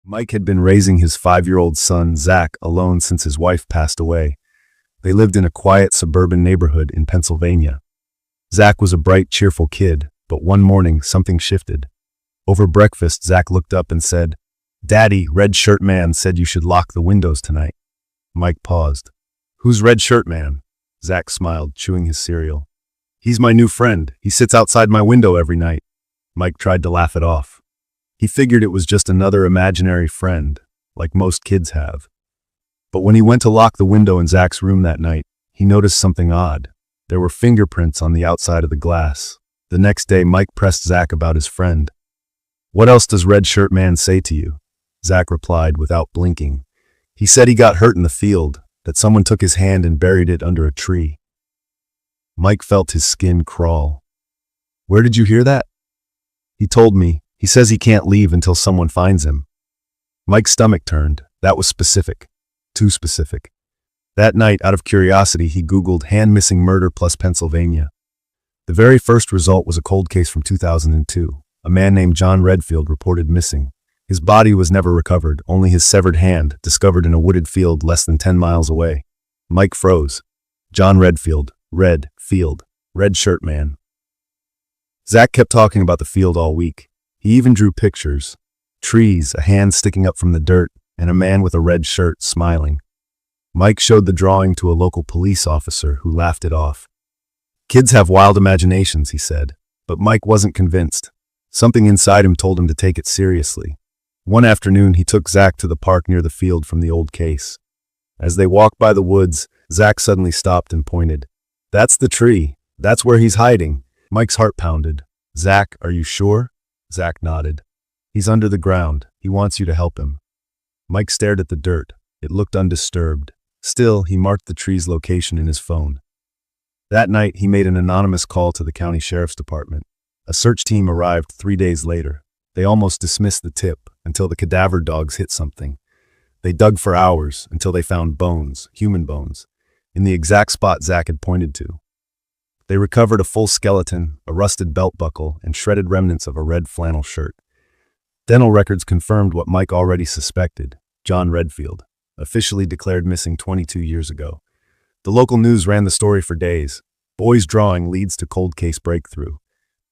Mike had been raising his 5-year-old son, Zach, alone since his wife passed away. They lived in a quiet suburban neighborhood in Pennsylvania. Zach was a bright, cheerful kid, but one morning something shifted. Over breakfast, Zach looked up and said, "Daddy, Red Shirt Man said you should lock the windows tonight." Mike paused. "Who's Red Shirt Man?" Zach smiled, chewing his cereal. "He's my new friend. He sits outside my window every night." Mike tried to laugh it off. He figured it was just another imaginary friend, like most kids have. But when he went to lock the window in Zach's room that night, he noticed something odd. There were fingerprints on the outside of the glass. The next day, Mike pressed Zach about his friend. "What else does Red Shirt Man say to you?" Zach replied without blinking. "He said he got hurt in the field, that someone took his hand and buried it under a tree." Mike felt his skin crawl. "Where did you hear that?" "He told me. He says he can't leave until someone finds him." Mike's stomach turned. That was specific. Too specific. That night, out of curiosity, he Googled hand missing murder plus Pennsylvania. The very first result was a cold case from 2002. A man named John Redfield reported missing. His body was never recovered, only his severed hand, discovered in a wooded field less than 10 miles away. Mike froze. John Redfield. Red Field. Red Shirt Man. Zach kept talking about the field all week. He even drew pictures. Trees, a hand sticking up from the dirt, and a man with a red shirt smiling. Mike showed the drawing to a local police officer who laughed it off. "Kids have wild imaginations," he said. But Mike wasn't convinced. Something inside him told him to take it seriously. One afternoon, he took Zach to the park near the field from the old case. As they walked by the woods, Zach suddenly stopped and pointed. "That's the tree. That's where he's hiding." Mike's heart pounded. "Zach, are you sure?" Zach nodded. "He's under the ground. He wants you to help him." Mike stared at the dirt. It looked undisturbed. Still, he marked the tree's location in his phone. That night, he made an anonymous call to the county sheriff's department. A search team arrived 3 days later. They almost dismissed the tip until the cadaver dogs hit something. They dug for hours until they found bones, human bones, in the exact spot Zach had pointed to. They recovered a full skeleton, a rusted belt buckle, and shredded remnants of a red flannel shirt. Dental records confirmed what Mike already suspected. John Redfield, officially declared missing 22 years ago. The local news ran the story for days. Boy's drawing leads to cold case breakthrough.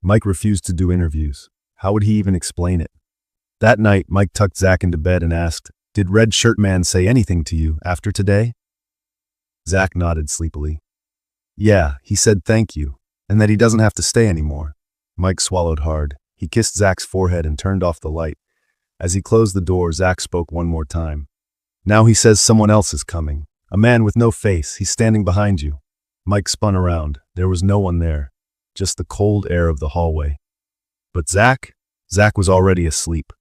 Mike refused to do interviews. How would he even explain it? That night, Mike tucked Zach into bed and asked, "Did Red Shirt Man say anything to you after today?" Zach nodded sleepily. "Yeah, he said thank you, and that he doesn't have to stay anymore." Mike swallowed hard. He kissed Zach's forehead and turned off the light. As he closed the door, Zach spoke one more time. "Now he says someone else is coming. A man with no face. He's standing behind you." Mike spun around. There was no one there, just the cold air of the hallway. But Zach was already asleep.